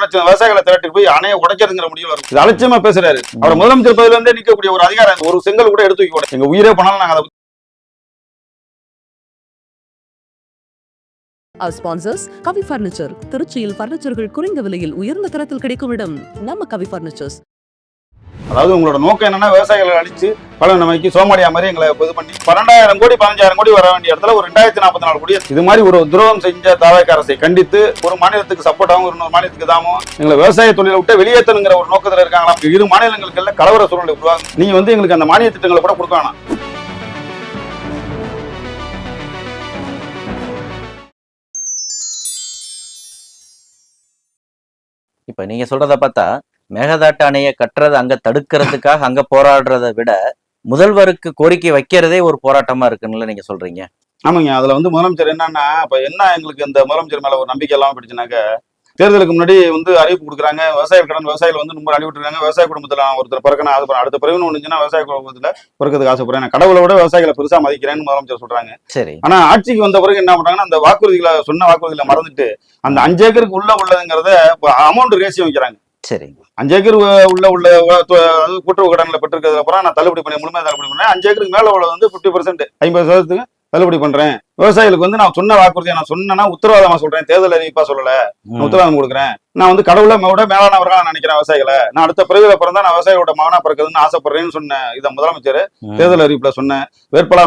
லட்சம் விவசாயிகளை திரட்டி போய் அணையை உடைக்கிறதுங்கிற முடிவு வரும். இது அலட்சியமா பேசுறாரு. அவர் முதலமைச்சர் பதவியில இருந்தே நிற்கக்கூடிய ஒரு அதிகாரம் ஒரு செங்கல் கூட எடுத்து வைக்க எங்க உயிரே போனாலும் நாங்க அதை. Our sponsors, Kavi Furniture. திருச்சியில் பர்னிச்சர்கள் குறைந்த விலையில் உயர்ந்த தரத்தில் கிடைக்கும் இடம் நம்ம கவி பர்னிச்சர்ஸ். அதாவது உங்களோட நோக்கம் என்னன்னா விவசாயிகளை அழிச்சு பல நமைக்கு சோமாடியா மாதிரி எங்களை இது பண்ணி 12,000 கோடி 15,000 கோடி வர வேண்டிய இடத்துல ஒரு 2044 கோடி இது மாதிரி ஒரு துரோகம் செஞ்ச தாவேக அரசை கண்டித்து ஒரு மாநிலத்துக்கு சப்போர்ட்டாகவும் இன்னொரு மாநிலத்துக்கு தாமும் எங்களை விவசாய தொழிலை விட்டு வெளியேற்றணுங்கிற ஒரு நோக்கத்தில் இருக்காங்களா. இரு மாநிலங்களுக்கு எல்லாம் கலவர சூழ்நிலை உருவாகும். நீங்க எங்களுக்கு அந்த மானிய திட்டங்களை கூட கொடுக்க வேணாம். இப்ப நீங்க சொல்றத பார்த்தா மேகதாட்டு அணையை கட்டுறது அங்க தடுக்கிறதுக்காக அங்க போராடுறதை விட முதல்வருக்கு கோரிக்கை வைக்கிறதே ஒரு போராட்டமா இருக்குன்னு நீங்க சொல்றீங்க. ஆமாங்க. அதுல முதலமைச்சர் என்னன்னா இப்ப என்ன எங்களுக்கு இந்த முதலமைச்சர் மேல ஒரு நம்பிக்கை இல்லாம போயிடுச்சுனாக்க தேர்தலுக்கு முன்னாடி அறிவிப்பு கொடுக்குறாங்க. விவசாயிகள் ரொம்ப அழி விட்டுருக்காங்க. விவசாய குடும்பத்துல ஒருத்தர் பிறக்கணும் அது அடுத்த பிறகு ஒண்ணுச்சுன்னா விவசாய குடும்பத்துல பிறக்கிறதுக்கு ஆசைப்படுறேன். கடவுளை விட விவசாயிகளை பெருசா மதிக்கிறேன்னு முதலமைச்சர் சொல்றாங்க. சரி. ஆனா ஆட்சிக்கு வந்த பிறகு என்ன பண்றாங்கன்னா அந்த சொன்ன வாக்குறுதிகளை மறந்துட்டு அந்த 5 ஏக்கருக்கு உள்ளதுங்கிறத அமௌண்ட் ரேசியம் வைக்கிறாங்க. சரி. 5 ஏக்கர் உள்ள கூட்டுறவு கடன்ல பெற்றிருக்கிறதுக்கு அப்புறம் நான் தள்ளுபடி பண்ணி முழுமையாக தள்ளுபடி பண்ணேன். 5 ஏக்கருக்கு மேல உள்ளது 50% 50% தள்ளுபடி பண்றேன். விவசாயிகளுக்கு நான் சொன்ன வாக்குறுதியை நான் சொன்னா உத்தரவாதமா சொல்றேன். தேர்தல் அறிவிப்பா சொல்லல, உத்தரவாதம் கொடுக்குறேன். நான் கடவுளை விட மேலானவர்களா நினைக்கிறேன் விவசாயிகளை. நான் அடுத்த பிறவில பிறந்தா நான் விவசாயியோட மகனா பிறக்குதுன்னு ஆசைப்படுறேன்னு சொன்ன இதை முதலமைச்சர் தேர்தல் அறிவிப்புல சொன்ன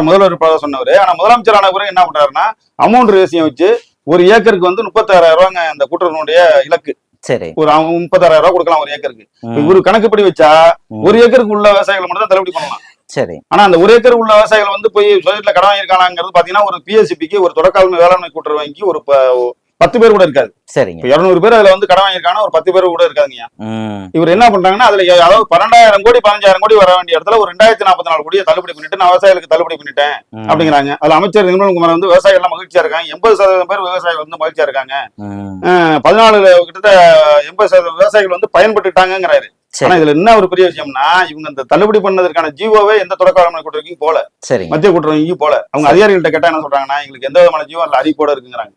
முதல் வேட்பாளர் சொன்னவரு. ஆனா முதலமைச்சர் ஆன பிறகு என்ன பண்றாருன்னா அமௌண்ட் ரேசியம் வச்சு ஒரு ஏக்கருக்கு 36,000 ரூபாங்க அந்த கூட்டுறவுடைய இலக்கு. சரி. ஒரு 36,000 ரூபாய் கொடுக்கலாம் ஒரு ஏக்கருக்கு. ஒரு கணக்குப்படி வச்சா ஒரு ஏக்கருக்கு உள்ள விவசாயிகளை மட்டும் தான் தள்ளுபடி பண்ணலாம். சரி. ஆனா அந்த ஒரு ஏக்கர் உள்ள விவசாயிகள் போய் சொசைட்டில கடன் வாங்கியிருக்காங்கிறது பாத்தீங்கன்னா ஒரு பிஎஸ்சிபிக்கு ஒரு தொடக்கால வேளாண்மை கூட்டுறவு வங்கி ஒரு 10 பேர் கூட இருக்காது. சரிங்க. 200 பேர் அதுல கடன் வாங்கியிருக்காங்க, ஒரு 10 பேர் கூட இருக்காதுங்க. இவர் என்ன பண்றாங்கன்னா அதுல அதாவது 12,000 கோடி 15,000 கோடி வர வேண்டிய இடத்துல ஒரு 2044 கோடியை தள்ளுபடி பண்ணிட்டு நான் விவசாயிகளுக்கு தள்ளுபடி பண்ணிட்டேன் அப்படிங்கிறாங்க. அதுல அமைச்சர் நிர்மல்குமார் விவசாயிகள் எல்லாம் மகிழ்ச்சியா இருக்காங்க. 80% பேர் விவசாயிகள் மகிழ்ச்சியா இருக்காங்க. 14 கிட்ட 80% விவசாயிகள் பயன்பட்டுட்டாங்கிறாரு. ஆனா இதுல என்ன ஒரு பெரிய விஷயம்னா இவங்க இந்த தள்ளுபடி பண்ணதற்கான ஜீவோவே எந்த தொடக்க வேளாண்மை கூட்டுறவுக்கும் போல, மத்திய கூட்டுறவு போல. அவங்க அதிகாரிகள்ட்ட கேட்டா என்ன சொல்றாங்கன்னா எங்களுக்கு எந்த விதமான ஜீவோ அதுல அறிவிப்போட இருக்குங்கிறாங்க.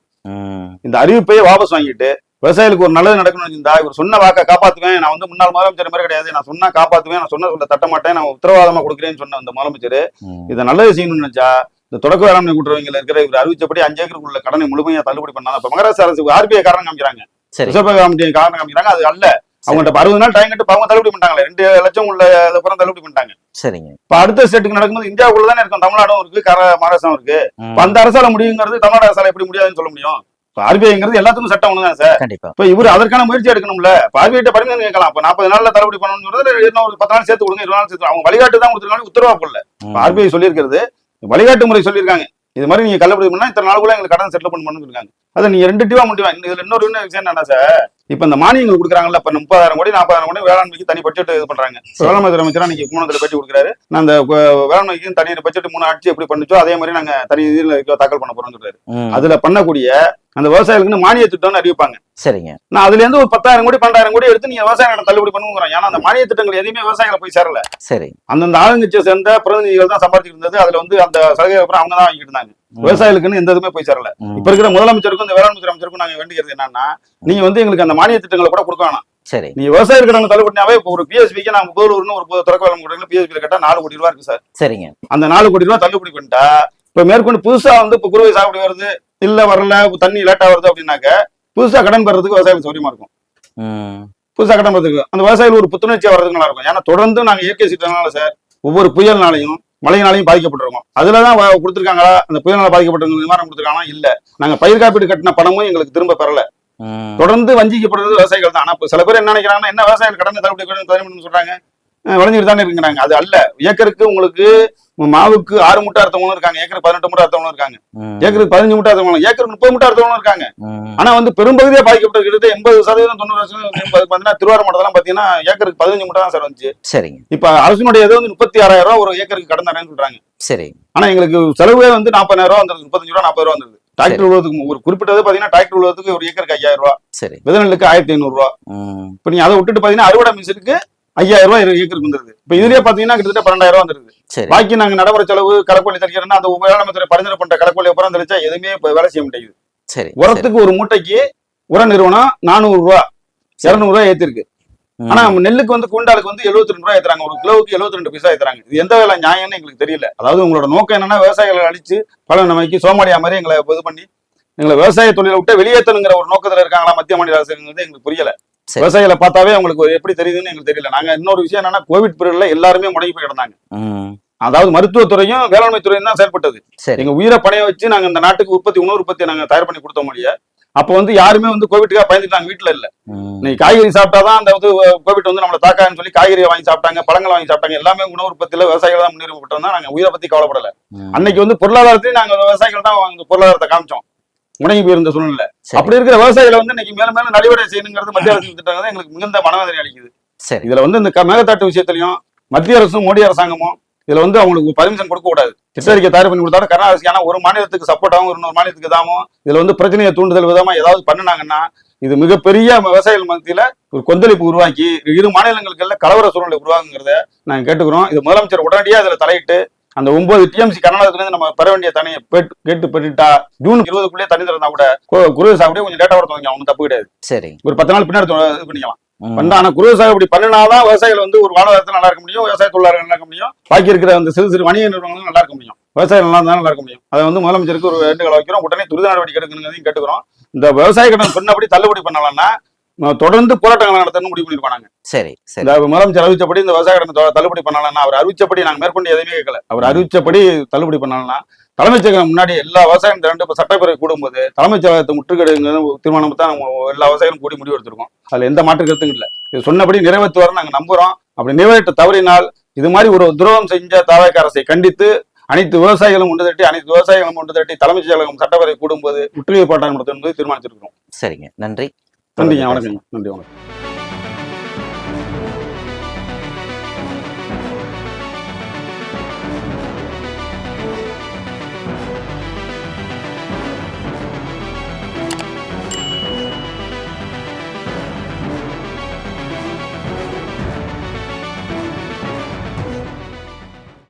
இந்த அறிவிப்பையே வாபஸ் வாங்கிட்டு விவசாயிகளுக்கு ஒரு நல்லது நடக்கணும்னு இருந்தா இவர் சொன்ன வாக்கை காப்பாத்துவேன். நான் முன்னாள் முதலமைச்சர் மாதிரி கிடையாது. நான் சொன்னா காப்பாத்துவேன், நான் சொல்ல தட்ட மாட்டேன், நான் உத்தரவாதமா கொடுக்குறேன்னு சொன்ன அந்த முதலமைச்சர் இதை நல்லது செய்யணும்னு நினைச்சா இந்த தொடக்க வேளாண்மை கூட்டுறவுல இருக்கிற இவர் அறிவிச்சபடி 5 ஏக்கருக்கு உள்ள கடனை முழுமையா தள்ளுபடி பண்ணாங்க. இப்ப மகாராஷ்டிரா அரசு RBI காரணம் காமிக்கிறாங்க, ரிசர்வ் பேங்க் காரணம் காமிக்கிறாங்க. அது அல்ல. அவங்கள்ட்ட 60 நாள் டைம் கட்டு அவங்க தள்ளுபடி பண்ணிட்டாங்களே 2 லட்சம் உள்ள அப்புறம் தள்ளுபடி பண்ணிட்டாங்க. சரிங்க. இப்ப அடுத்த ஸ்டேட்டுக்கு நடக்கும்போது இந்தியாவுக்குள்ள தானே இருக்கும். தமிழ்நாடும் இருக்கு, மகாராஷ்டிரம் இருக்கு. அந்த அரசால முடியுங்கிறது தமிழ்நாடு அரசால எப்படி முடியாதுன்னு சொல்ல முடியும்? RBIங்கிறது எல்லாத்துக்கும் சட்டம் ஒண்ணுதான் சார். கண்டிப்பா. இப்ப இவரு அதற்கான முயற்சி எடுக்கணும்ல. RBI பரிந்துரை கேட்கலாம். இப்ப 40 நாள்ல தள்ளுபடி பண்ணணும்ன்றது இன்னும் ஒரு 10 நாள் சேர்த்து கொடுங்க, 20 நாள் சேர்த்து. அவங்க வழிகாட்டு தான் கொடுத்துருக்காங்க, உத்தரவா போடல. RBI சொல்லியிருக்கிறது வழிகாட்டு முறை சொல்லியிருக்காங்க. இது மாதிரி நீங்க தள்ளுபடி பண்ணா இத்தனை நாளுக்குள்ள எங்களுக்கு கடன் செட்டில் பண்ணணும்னு இருக்காங்க. அதை நீங்க 2 டிவா முடிவா. இதுல இன்னொரு விஷயம் என்னன்னா சார், இப்ப இந்த மானியங்கள் கொடுக்குறாங்கல்ல, இப்ப 30,000 கோடி 40,000 கோடி வேளாண்மைக்கு தனி பட்ஜெட் இது பண்றாங்க. வேளாண்மை அமைச்சரா நீங்க 3 பேட்டி கொடுக்குறாரு. நான் அந்த வேளாண்மைக்கு தனி பட்ஜெட் 3 ஆட்சி எப்படி பண்ணிச்சோ அதே மாதிரி நாங்க தனி இதில் தாக்கல் பண்ண போறோம்னு சொல்றாரு. அதுல பண்ணக்கூடிய அந்த விவசாயிகளுக்கு மானிய திட்டம்னு அறிவிப்பாங்க. சரிங்க. நான் அதுல இருந்து ஒரு 10,000 கோடி 12,000 கோடி எடுத்து நீங்க விவசாயிகளை தள்ளுபடி பண்ணுங்கிறோம். ஏன்னா அந்த மானிய திட்டங்கள் எதுவுமே விவசாயிகளை போய் சேரல. சரி. அந்தந்த ஆளுங்கட்சியை சேர்ந்த பிரதிநிதிகள் தான் சம்பாதிச்சிட்டு இருந்தது. அதுல அந்த சலுகை அப்புறம் அவங்க தான் வாங்கிட்டு இருந்தாங்க. விவசாயிகளுக்குன்னு எந்த இதுவுமே போய் சேரல. இப்ப இருக்கிற முதலமைச்சருக்கும் இந்த வேளாண்மை அமைச்சருக்கும் நாங்க வேண்டியது என்னன்னா நீங்க எங்களுக்கு அந்த மானிய திட்டங்களை கூட கொடுக்க வேணாம். சரி. நீ விவசாயிகளுக்கு நாங்க தள்ளுபடினாவே ஒரு பிஎஸ்பிக்கு நாங்க முதல்வர்னு ஒரு தொடக்க வேளாண்மை கூட்டத்தில் பிஎஸ்பியில கேட்டா 4 கோடி ரூபாய் இருக்கு சார். சரிங்க. அந்த 4 கோடி ரூபாய் தள்ளுபடி பண்ணிட்டா இப்ப மேற்கொண்டு புதுசா இப்ப குறுவை சாகுபடி வருது இல்ல வரல தண்ணி லேட்டா வருது அப்படின்னாக்க புதுசா கடன் பெறதுக்கு விவசாயிகள் சௌரியமா இருக்கும். புதுசா கடன் பெறதுக்கு அந்த விவசாயிகள் ஒரு புத்துணர்ச்சியா வர்றதுக்கு நல்லா இருக்கும். ஏன்னா தொடர்ந்து நாங்க இயற்கை சீற்றனால சார் ஒவ்வொரு புயல்னாலையும் மழையினாலையும் பாதிக்கப்பட்டிருக்கோம். அதுலதான் கொடுத்துருக்காங்களா அந்த புயல்னால பாதிக்கப்பட்ட நிவாரணம் கொடுத்துருக்காங்களா? இல்ல. நாங்க பயிர் காப்பீடு கட்டின பணமும் எங்களுக்கு திரும்ப பெறல. தொடர்ந்து வஞ்சிக்கப்படுறது விவசாயிகள் தான். ஆனா சில பேர் என்ன நினைக்கிறாங்கன்னா என்ன விவசாயிகள் கடனை தள்ளுபடி சொல்றாங்க, விளைஞ்சிட்டு தானே இருக்குங்கிறாங்க. அது அல்ல. ஏக்கருக்கு உங்களுக்கு மாவுக்கு 6 மூட்டை அர்த்தவங்களும் இருக்காங்க, ஏக்கருக்கு 18 மூட்டை அர்த்தவங்களும் இருக்காங்க, ஏக்கருக்கு 15 மூட்டை அர்த்தவங்களும், ஏக்கருக்கு 30 மூட்டை அர்த்தவங்களும் இருக்காங்க. ஆனா பெரும்பகுதியா பாதிக்கப்பட்டு 80% 90% திருவாரூர் மாவட்டத்தெல்லாம் பாத்தீங்கன்னா ஏக்கருக்கு 15 மூட்டை தான் சார் வந்துச்சு. சரிங்க. இப்ப அரசுடைய 36,000 ரூபாய் ஒரு ஏக்கருக்கு கடன் தரேன்னு சொல்றாங்க. சரி. ஆனா எங்களுக்கு செலவே 40,000 ரூபாய் வந்துருது, 35 ரூபா 40 ரூபா வந்துருது. டிராக்டர் உழுவதுக்கு ஒரு குறிப்பிட்டது பாத்தீங்கன்னா டிராக்டர் உழுவதுக்கு ஒரு ஏக்கருக்கு 5,000 ரூபாய். சரி. விதநெல்லுக்கு 1,500 ரூபாய். இப்ப நீங்க அதை விட்டுட்டு பாத்தீங்கன்னா அறுவடை மிஷினுக்கு 5,000 ரூபாய் ஏக்கருக்கு வந்துருது. இப்ப இதுலயே பாத்தீங்கன்னா கிட்டத்தட்ட 12,000 ரூபாய் வந்துருது. பாக்கி நாங்க நடைமுறை செலவு கலக்கொல்லி தெளிக்கிறோம்னா அந்த வேளாண்மை பரிந்துரை பண்ற கலக்கொல்லி அப்புறம் தெளிச்சா எதுவுமே வேலை செய்ய முடியாது. சரி. உரத்துக்கு ஒரு மூட்டைக்கு உர நிறுவனம் 400 ரூபாய். 200 ஏத்திருக்கு. ஆனா நெல்லுக்கு வந்து குவிண்டாலுக்கு வந்து 72 ரூபாய் ஏத்துறாங்க, ஒரு கிலோவுக்கு 72 பைசா ஏத்துறாங்க. இது எந்த வேலை நியாயம்னு எங்களுக்கு தெரியல. அதாவது உங்களோட நோக்கம் என்னன்னா விவசாயிகளை அழிச்சு பல நமக்கு சோமாடியா மாதிரி எங்களை இது பண்ணி எங்களை விவசாய தொழிலை விட்டு வெளியேற்றணுங்கிற ஒரு நோக்கத்துல இருக்காங்களா மத்திய மாநில அரசுங்கிறது எங்களுக்கு புரியல. விவசாயிகளை பார்த்தாவே அவங்களுக்கு எப்படி தெரியுதுன்னு எங்களுக்கு தெரியல. நாங்க இன்னொரு விஷயம் என்னன்னா கோவிட் பீரியட்ல எல்லாருமே முடங்கி போய் கிடந்தாங்க. அதாவது மருத்துவத்துறையும் வேளாண்மை துறையும் தான் செயல்பட்டது. எங்க உயிரை பணைய வச்சு நாங்க இந்த நாட்டுக்கு உணவு உற்பத்தி நாங்க தயார் பண்ணி கொடுத்த முடிய அப்ப வந்து யாருமே வந்து கோவிட்டுக்காக பயந்துட்டாங்க, வீட்டுல இல்ல. இன்னைக்கு காய்கறி சாப்பிட்டாதான் அந்த கோவிட் வந்து நம்மளை தாக்கான்னு சொல்லி காய்கறியை வாங்கி சாப்பிட்டாங்க, பழங்கள் வாங்கி சாப்பிட்டாங்க. எல்லாமே உணவு உற்பத்தியில விவசாயிகள் தான் முன்னேறப்பட்டோம். நாங்க உயிரை பத்தி கவலைப்படல. அன்னைக்கு வந்து பொருளாதாரத்தையும் நாங்க விவசாயிகள் தான் பொருளாதாரத்தை காமிச்சோம், முடங்கி போயிருந்த சூழ்நிலை. அப்படி இருக்கிற விவசாயிகளை வந்து இன்னைக்கு மேலும் மேலும் நடைமுறை செய்யணுங்கிறது மத்திய அரசு திட்டம் எங்களுக்கு மிகுந்த மனவேதனை அளிக்குது. இதுல வந்து இந்த மேகதாட்டு விஷயத்திலையும் மத்திய அரசும் மோடி அரசாங்கமும் இதுல வந்து அவங்களுக்கு பர்மிஷன் கொடுக்க கூடாது. திட்டறிக்கை தயார் பண்ணி கொடுத்தாலும் கர்நாடக ஆனா ஒரு மாநிலத்துக்கு சப்போர்ட்டாகவும் இன்னொரு மாநிலத்துக்கு தாமோ இதுல வந்து பிரச்சனையை தூண்டுதல் விதமா ஏதாவது பண்ணினாங்கன்னா இது மிகப்பெரிய விவசாயிகள் மத்தியில ஒரு கொந்தளிப்பு உருவாக்கி இரு மாநிலங்களுக்கு கலவர சூழ்நிலை உருவாக்குங்கிறத நாங்க கேட்டுக்கிறோம். இது முதலமைச்சர் உடனடியா இதுல தலையிட்டு அந்த 9 டிஎம்சி கர்நாடகத்துல இருந்து நம்ம பெற வேண்டிய தனியை கேட்டு பெற்றுட்டா ஜூன் 20க்குள்ளே தண்ணி திறந்தா கூட குறுவை சாகுபடியே கொஞ்சம் லேட்டா வரது ஒன்றும் தப்பு கிடையாது. சரி, ஒரு 10 நாள் பின்னாடி இது பண்ணிக்கலாம். ஆனா குறுவை சாகுபடி பண்ணினாதான் விவசாயிகள் வந்து ஒரு வாழ்வாதாரத்தில் நல்லா இருக்க முடியும், விவசாய தொழிலாளர்கள் நல்லா இருக்க முடியும், பாக்கி இருக்கிற அந்த சிறு சிறு வணிக நிறுவனங்களும் நல்லா இருக்க முடியும், விவசாயிகள் நல்லா இருக்க முடியும். அதை வந்து முதலமைச்சருக்கு ஒரு வேண்டுகோள் வைக்கிறோம். உடனே துரித நடவடிக்கை எடுக்கணுங்கிறதையும் கேட்டுக்கிறோம். இந்த விவசாய கடன் சொன்னபடி தள்ளுபடி பண்ணலாம்னா தொடர்ந்து போராட்டங்கள் நடத்தணும் முடிவு பண்ணிருப்பாங்க. சரி, இந்த முதலமைச்சர் அறிவிச்சபடி இந்த விவசாய கடன் தள்ளுபடி பண்ணலாம். அவர் அறிவிச்சபடி நாங்க மேற்கொண்டு எதுவுமே கேட்கல. அவர் அறிவிச்சபடி தள்ளுபடி பண்ணலாம். தலைமைச் செயலகம் முன்னாடி எல்லா விவசாயம் 2 சட்டப்பேரவை கூடும்போது தலைமைச் செயலகத்தை முற்றுகையிடுங்க தீர்மானம் தான் எல்லா விவசாயிகளும் கூடி முடிவு எடுத்திருக்கோம். அதுல எந்த மாற்று கருத்தும் இல்லை. இது சொன்னபடி நிறைவேற்றுவார் நாங்க நம்புறோம். அப்படி நிறைவேற்ற தவறினால் இது மாதிரி ஒரு துரோகம் செஞ்ச தாவேக அரசை கண்டித்து அனைத்து விவசாயிகளும் ஒன்று திரட்டி தலைமைச் செயலகம் சட்டப்பேரவை கூடும்போது முற்றுகை போராட்டம் நடத்தும் என்பதை தீர்மானிச்சிருக்கிறோம். சரிங்க, நன்றி. நன்றிங்க, வணக்கம். நன்றி, வணக்கம்.